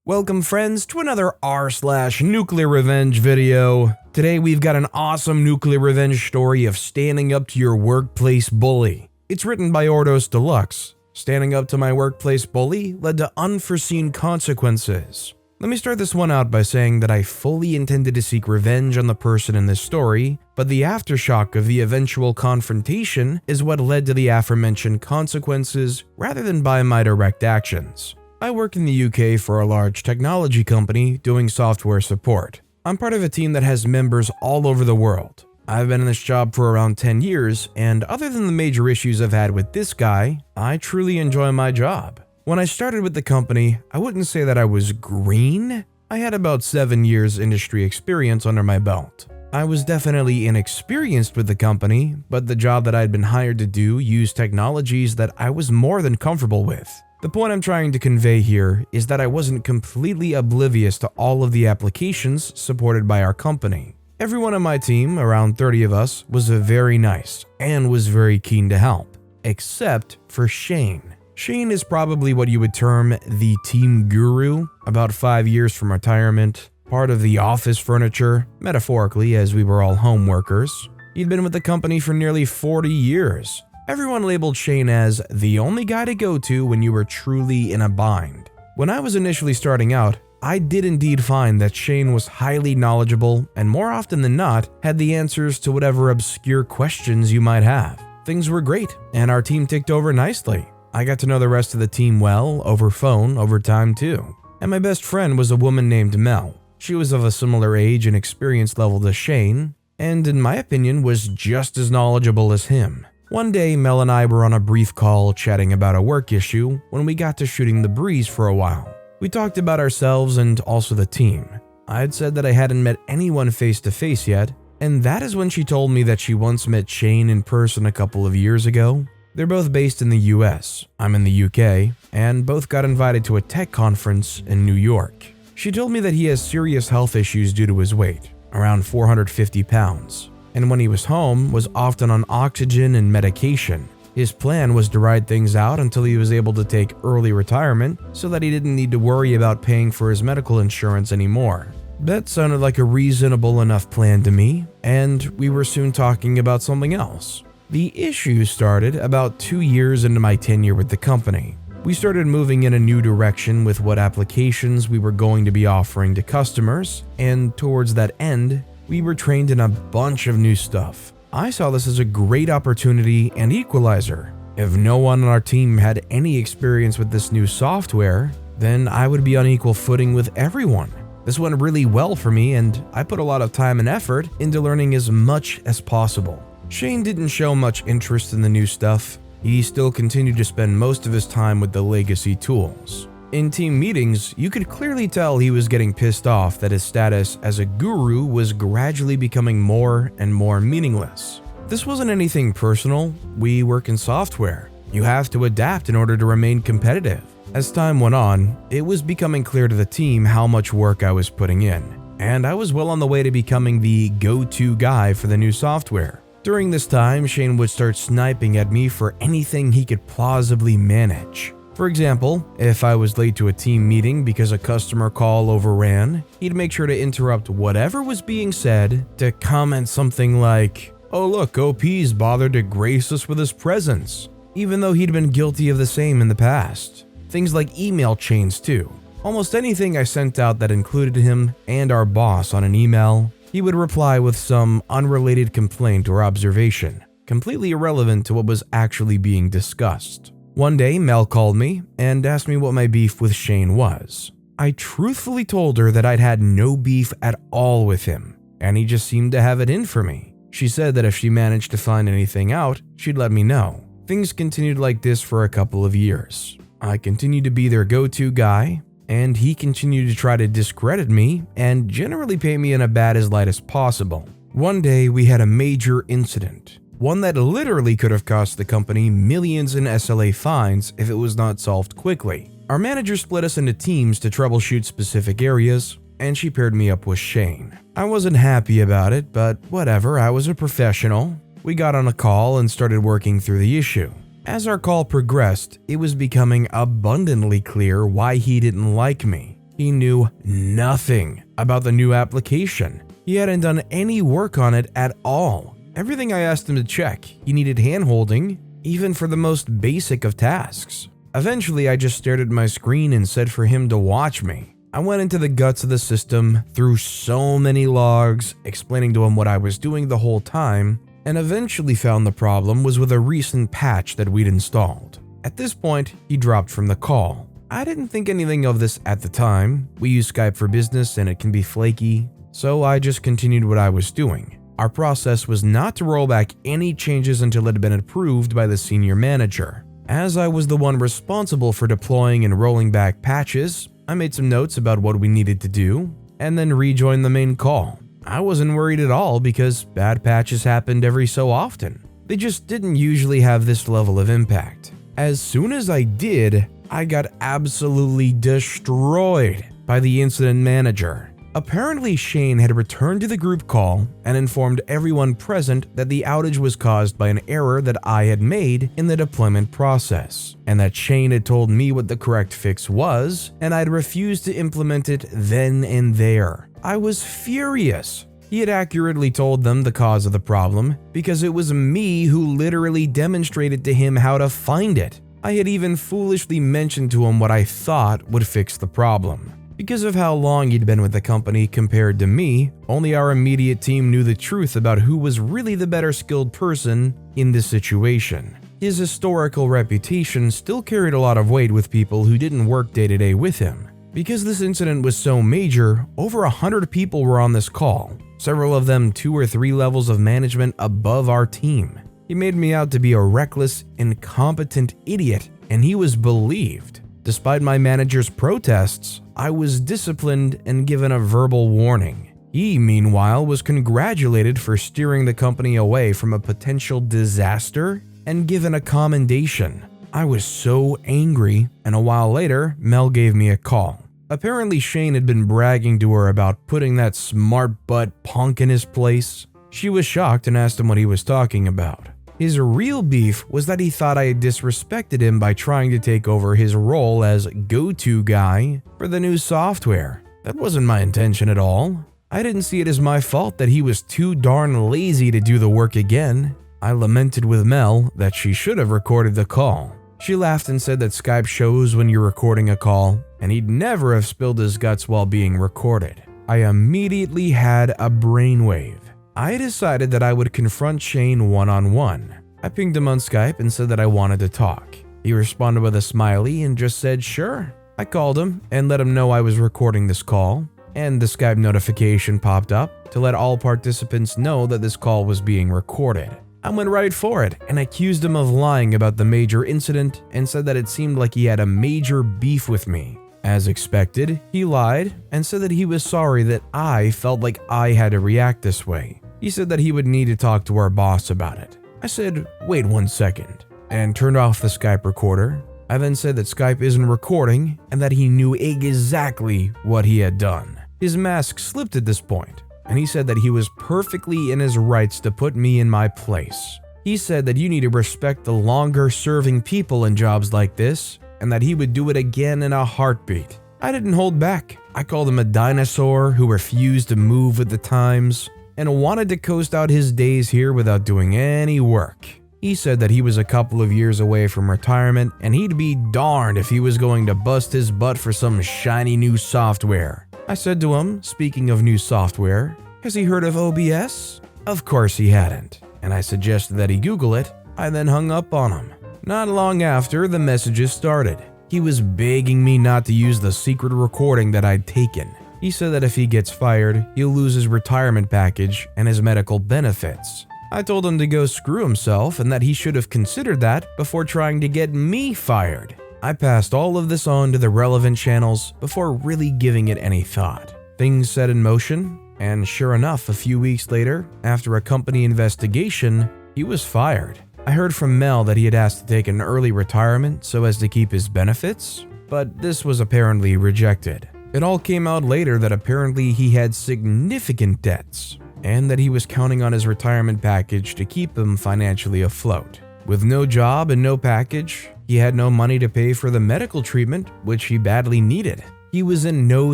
Welcome friends to another r/NuclearRevenge video. Today we've got an awesome nuclear revenge story of standing up to your workplace bully. It's written by Ordos Deluxe. Standing up to my workplace bully led to unforeseen consequences. Let me start this one out by saying that I fully intended to seek revenge on the person in this story, but the aftershock of the eventual confrontation is what led to the aforementioned consequences rather than by my direct actions. I work in the UK for a large technology company doing software support. I'm part of a team that has members all over the world. I've been in this job for around 10 years, and other than the major issues I've had with this guy, I truly enjoy my job. When I started with the company, I wouldn't say that I was green. I had about 7 years industry experience under my belt. I was definitely inexperienced with the company, but the job that I'd been hired to do used technologies that I was more than comfortable with. The point I'm trying to convey here is that I wasn't completely oblivious to all of the applications supported by our company. Everyone on my team, around 30 of us, was very nice and was very keen to help, except for Shane. Shane is probably what you would term the team guru, about 5 years from retirement, part of the office furniture, metaphorically as we were all home workers. He'd been with the company for nearly 40 years. Everyone labeled Shane as the only guy to go to when you were truly in a bind. When I was initially starting out, I did indeed find that Shane was highly knowledgeable and more often than not had the answers to whatever obscure questions you might have. Things were great and our team ticked over nicely. I got to know the rest of the team well, over phone, over time too. And my best friend was a woman named Mel. She was of a similar age and experience level to Shane, and in my opinion was just as knowledgeable as him. One day, Mel and I were on a brief call chatting about a work issue when we got to shooting the breeze for a while. We talked about ourselves and also the team. I had said that I hadn't met anyone face to face yet, and that is when she told me that she once met Shane in person a couple of years ago. They're both based in the US, I'm in the UK, and both got invited to a tech conference in New York. She told me that he has serious health issues due to his weight, around 450 pounds. And when he was home, was often on oxygen and medication. His plan was to ride things out until he was able to take early retirement so that he didn't need to worry about paying for his medical insurance anymore. That sounded like a reasonable enough plan to me, and we were soon talking about something else. The issue started about 2 years into my tenure with the company. We started moving in a new direction with what applications we were going to be offering to customers, and towards that end, we were trained in a bunch of new stuff. I saw this as a great opportunity and equalizer. If no one on our team had any experience with this new software, then I would be on equal footing with everyone. This went really well for me, and I put a lot of time and effort into learning as much as possible. Shane didn't show much interest in the new stuff. He still continued to spend most of his time with the legacy tools. In team meetings, you could clearly tell he was getting pissed off that his status as a guru was gradually becoming more and more meaningless. This wasn't anything personal. We work in software. You have to adapt in order to remain competitive. As time went on, it was becoming clear to the team how much work I was putting in, and I was well on the way to becoming the go-to guy for the new software. During this time, Shane would start sniping at me for anything he could plausibly manage. For example, if I was late to a team meeting because a customer call overran, he'd make sure to interrupt whatever was being said to comment something like, "Oh look, OP's bothered to grace us with his presence," even though he'd been guilty of the same in the past. Things like email chains too. Almost anything I sent out that included him and our boss on an email, he would reply with some unrelated complaint or observation, completely irrelevant to what was actually being discussed. One day, Mel called me and asked me what my beef with Shane was. I truthfully told her that I'd had no beef at all with him, and he just seemed to have it in for me. She said that if she managed to find anything out, she'd let me know. Things continued like this for a couple of years. I continued to be their go-to guy, and he continued to try to discredit me and generally paint me in a bad as light as possible. One day, we had a major incident. One that literally could have cost the company millions in SLA fines if it was not solved quickly. Our manager split us into teams to troubleshoot specific areas, and she paired me up with Shane. I wasn't happy about it, but whatever, I was a professional. We got on a call and started working through the issue. As our call progressed, it was becoming abundantly clear why he didn't like me. He knew nothing about the new application. He hadn't done any work on it at all. Everything I asked him to check, he needed hand-holding, even for the most basic of tasks. Eventually, I just stared at my screen and said for him to watch me. I went into the guts of the system, through so many logs, explaining to him what I was doing the whole time, and eventually found the problem was with a recent patch that we'd installed. At this point, he dropped from the call. I didn't think anything of this at the time. We use Skype for business and it can be flaky, so I just continued what I was doing. Our process was not to roll back any changes until it had been approved by the senior manager. As I was the one responsible for deploying and rolling back patches, I made some notes about what we needed to do, and then rejoined the main call. I wasn't worried at all because bad patches happened every so often. They just didn't usually have this level of impact. As soon as I did, I got absolutely destroyed by the incident manager. Apparently, Shane had returned to the group call and informed everyone present that the outage was caused by an error that I had made in the deployment process, and that Shane had told me what the correct fix was, and I'd refused to implement it then and there. I was furious. He had accurately told them the cause of the problem because it was me who literally demonstrated to him how to find it. I had even foolishly mentioned to him what I thought would fix the problem. Because of how long he'd been with the company compared to me, only our immediate team knew the truth about who was really the better skilled person in this situation. His historical reputation still carried a lot of weight with people who didn't work day to day with him. Because this incident was so major, over 100 people were on this call, several of them 2 or 3 levels of management above our team. He made me out to be a reckless, incompetent idiot, and he was believed. Despite my manager's protests, I was disciplined and given a verbal warning. He, meanwhile, was congratulated for steering the company away from a potential disaster and given a commendation. I was so angry, and a while later, Mel gave me a call. Apparently, Shane had been bragging to her about putting that smart butt punk in his place. She was shocked and asked him what he was talking about. His real beef was that he thought I had disrespected him by trying to take over his role as go-to guy for the new software. That wasn't my intention at all. I didn't see it as my fault that he was too darn lazy to do the work again. I lamented with Mel that she should have recorded the call. She laughed and said that Skype shows when you're recording a call, and he'd never have spilled his guts while being recorded. I immediately had a brainwave. I decided that I would confront Shane one-on-one. I pinged him on Skype and said that I wanted to talk. He responded with a smiley and just said sure. I called him and let him know I was recording this call, and the Skype notification popped up to let all participants know that this call was being recorded. I went right for it and accused him of lying about the major incident and said that it seemed like he had a major beef with me. As expected, he lied and said that he was sorry that I felt like I had to react this way. He said that he would need to talk to our boss about it. I said, wait 1 second, and turned off the Skype recorder. I then said that Skype isn't recording and that he knew exactly what he had done. His mask slipped at this point, and he said that he was perfectly in his rights to put me in my place. He said that you need to respect the longer serving people in jobs like this, and that he would do it again in a heartbeat. I didn't hold back. I called him a dinosaur who refused to move with the times and wanted to coast out his days here without doing any work. He said that he was a couple of years away from retirement and he'd be darned if he was going to bust his butt for some shiny new software. I said to him, speaking of new software, has he heard of OBS? Of course he hadn't, and I suggested that he Google it. I then hung up on him. Not long after, the messages started. He was begging me not to use the secret recording that I'd taken. He said that if he gets fired, he'll lose his retirement package and his medical benefits. I told him to go screw himself and that he should have considered that before trying to get me fired. I passed all of this on to the relevant channels before really giving it any thought. Things set in motion, and sure enough, a few weeks later, after a company investigation, he was fired. I heard from Mel that he had asked to take an early retirement so as to keep his benefits, but this was apparently rejected. It all came out later that apparently he had significant debts, and that he was counting on his retirement package to keep him financially afloat. With no job and no package, he had no money to pay for the medical treatment, which he badly needed. He was in no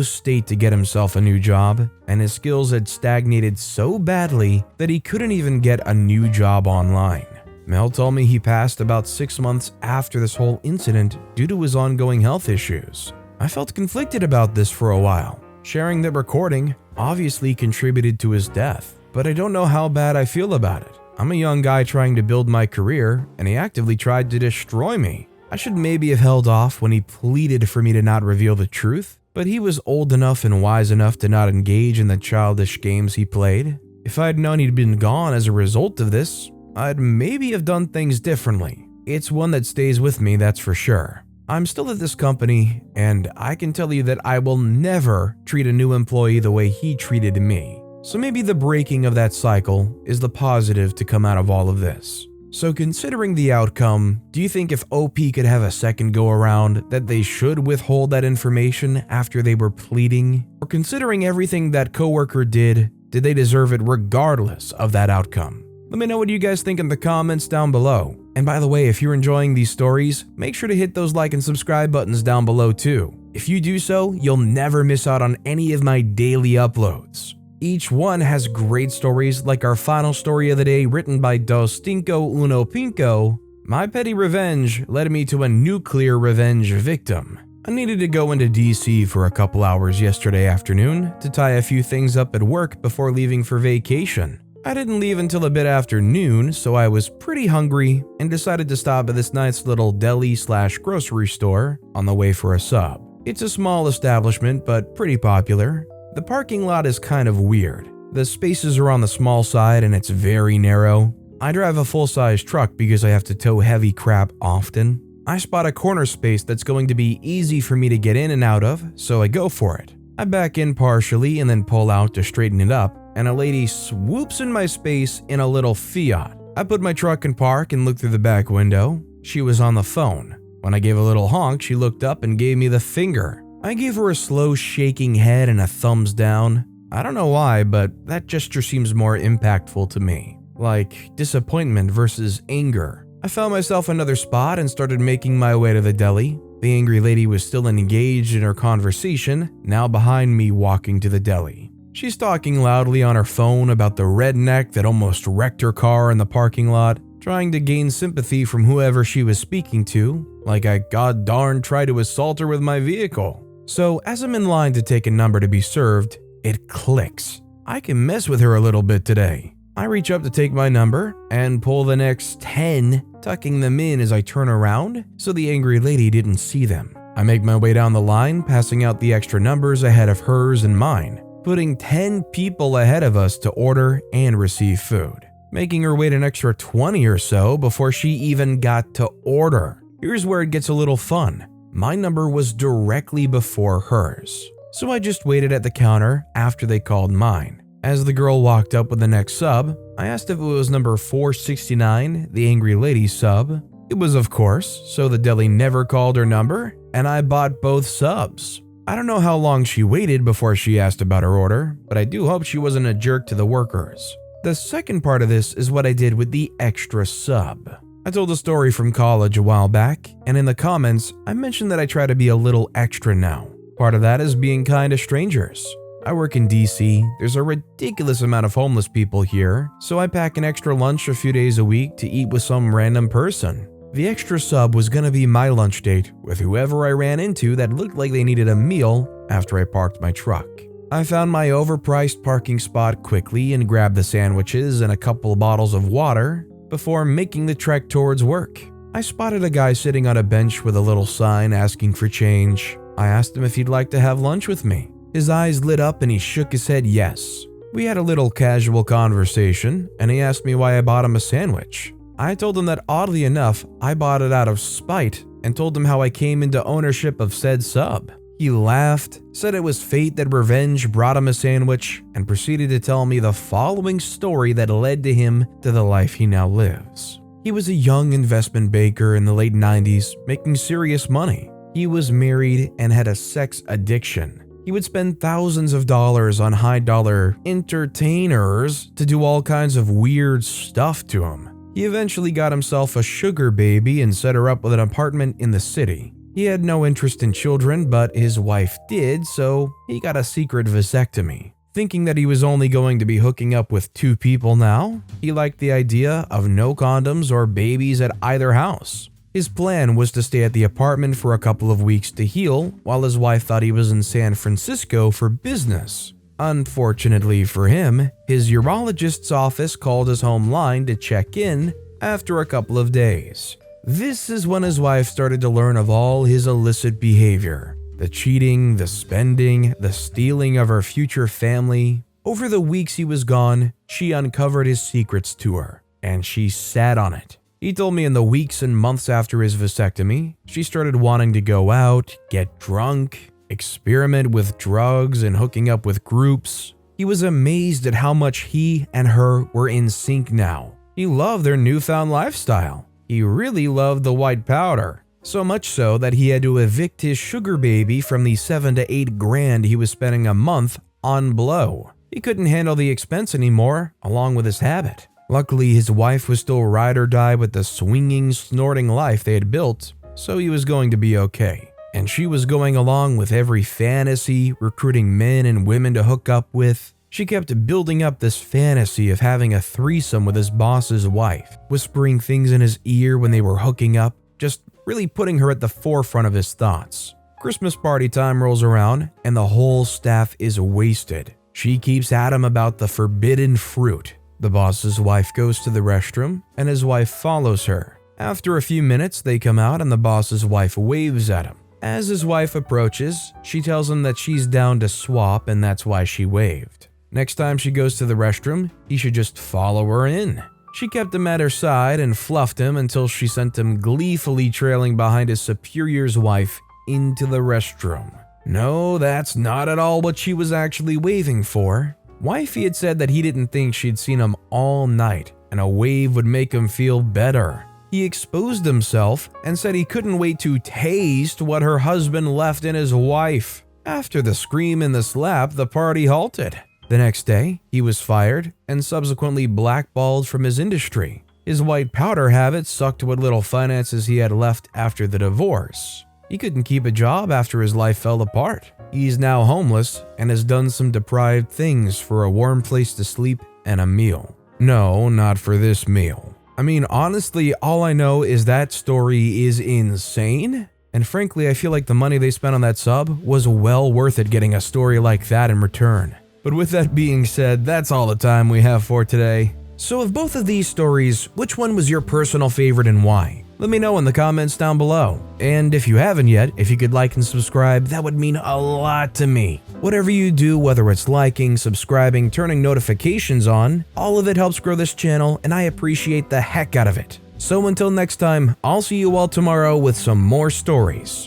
state to get himself a new job, and his skills had stagnated so badly that he couldn't even get a new job online. Mel told me he passed about 6 months after this whole incident due to his ongoing health issues. I felt conflicted about this for a while. Sharing the recording obviously contributed to his death, but I don't know how bad I feel about it. I'm a young guy trying to build my career, and he actively tried to destroy me. I should maybe have held off when he pleaded for me to not reveal the truth, but he was old enough and wise enough to not engage in the childish games he played. If I'd known he'd been gone as a result of this, I'd maybe have done things differently. It's one that stays with me, that's for sure. I'm still at this company, and I can tell you that I will never treat a new employee the way he treated me. So maybe the breaking of that cycle is the positive to come out of all of this. So considering the outcome, do you think if OP could have a second go around that they should withhold that information after they were pleading? Or considering everything that coworker did they deserve it regardless of that outcome? Let me know what you guys think in the comments down below. And by the way, if you're enjoying these stories, make sure to hit those like and subscribe buttons down below too. If you do so, you'll never miss out on any of my daily uploads. Each one has great stories like our final story of the day written by Dos Cinco Uno Pinco. My petty revenge led me to a nuclear revenge victim. I needed to go into DC for a couple hours yesterday afternoon to tie a few things up at work before leaving for vacation. I didn't leave until a bit after noon, so I was pretty hungry and decided to stop at this nice little deli/grocery store on the way for a sub. It's a small establishment, but pretty popular. The parking lot is kind of weird. The spaces are on the small side and it's very narrow. I drive a full-size truck because I have to tow heavy crap often. I spot a corner space that's going to be easy for me to get in and out of, so I go for it. I back in partially and then pull out to straighten it up, and a lady swoops in my space in a little Fiat. I put my truck in park and look through the back window. She was on the phone. When I gave a little honk, she looked up and gave me the finger. I gave her a slow shaking head and a thumbs down. I don't know why, but that gesture seems more impactful to me. Like disappointment versus anger. I found myself another spot and started making my way to the deli. The angry lady was still engaged in her conversation, now behind me walking to the deli. She's talking loudly on her phone about the redneck that almost wrecked her car in the parking lot, trying to gain sympathy from whoever she was speaking to, like I god darn tried to assault her with my vehicle. So as I'm in line to take a number to be served, it clicks. I can mess with her a little bit today. I reach up to take my number and pull the next 10, tucking them in as I turn around so the angry lady didn't see them. I make my way down the line, passing out the extra numbers ahead of hers and mine, putting 10 people ahead of us to order and receive food, making her wait an extra 20 or so before she even got to order. Here's where it gets a little fun. My number was directly before hers, so I just waited at the counter after they called mine. As the girl walked up with the next sub, I asked if it was number 469, the angry lady's sub. It was, of course, so the deli never called her number, and I bought both subs. I don't know how long she waited before she asked about her order, but I do hope she wasn't a jerk to the workers. The second part of this is what I did with the extra sub. I told a story from college a while back, and in the comments, I mentioned that I try to be a little extra now. Part of that is being kind to strangers. I work in DC, there's a ridiculous amount of homeless people here, so I pack an extra lunch a few days a week to eat with some random person. The extra sub was gonna be my lunch date with whoever I ran into that looked like they needed a meal after I parked my truck. I found my overpriced parking spot quickly and grabbed the sandwiches and a couple bottles of water before making the trek towards work. I spotted a guy sitting on a bench with a little sign asking for change. I asked him if he'd like to have lunch with me. His eyes lit up and he shook his head yes. We had a little casual conversation and he asked me why I bought him a sandwich. I told him that oddly enough, I bought it out of spite and told him how I came into ownership of said sub. He laughed, said it was fate that revenge brought him a sandwich, and proceeded to tell me the following story that led to him to the life he now lives. He was a young investment banker in the late 90s, making serious money. He was married and had a sex addiction. He would spend thousands of dollars on high-dollar entertainers to do all kinds of weird stuff to him. He eventually got himself a sugar baby and set her up with an apartment in the city. He had no interest in children, but his wife did, so he got a secret vasectomy. Thinking that he was only going to be hooking up with 2 people now, he liked the idea of no condoms or babies at either house. His plan was to stay at the apartment for a couple of weeks to heal, while his wife thought he was in San Francisco for business. Unfortunately for him, his urologist's office called his home line to check in after a couple of days. This is when his wife started to learn of all his illicit behavior. The cheating, the spending, the stealing of her future family. Over the weeks he was gone, she uncovered his secrets to her, and she sat on it. He told me in the weeks and months after his vasectomy, she started wanting to go out, get drunk, experiment with drugs, and hooking up with groups. He was amazed at how much he and her were in sync now. He loved their newfound lifestyle. He really loved the white powder. So much so that he had to evict his sugar baby from the $7 to $8 grand he was spending a month on blow. He couldn't handle the expense anymore, along with his habit. Luckily, his wife was still ride or die with the swinging, snorting life they had built, so he was going to be okay. And she was going along with every fantasy, recruiting men and women to hook up with. She kept building up this fantasy of having a threesome with his boss's wife, whispering things in his ear when they were hooking up, just really putting her at the forefront of his thoughts. Christmas party time rolls around, and the whole staff is wasted. She keeps at him about the forbidden fruit. The boss's wife goes to the restroom, and his wife follows her. After a few minutes, they come out, and the boss's wife waves at him. As his wife approaches, she tells him that she's down to swap, and that's why she waved. Next time she goes to the restroom, he should just follow her in. She kept him at her side and fluffed him until she sent him gleefully trailing behind his superior's wife into the restroom. No, that's not at all what she was actually waving for. Wifey had said that he didn't think she'd seen him all night, and a wave would make him feel better. He exposed himself and said he couldn't wait to taste what her husband left in his wife. After the scream and the slap, the party halted. The next day, he was fired and subsequently blackballed from his industry. His white powder habit sucked what little finances he had left after the divorce. He couldn't keep a job after his life fell apart. He's now homeless and has done some deprived things for a warm place to sleep and a meal. No, not for this meal. I mean, honestly, all I know is that story is insane. And frankly, I feel like the money they spent on that sub was well worth it getting a story like that in return. But with that being said, that's all the time we have for today. So of both of these stories, which one was your personal favorite and why? Let me know in the comments down below. And if you haven't yet, if you could like and subscribe, that would mean a lot to me. Whatever you do, whether it's liking, subscribing, turning notifications on, all of it helps grow this channel, and I appreciate the heck out of it. So until next time, I'll see you all tomorrow with some more stories.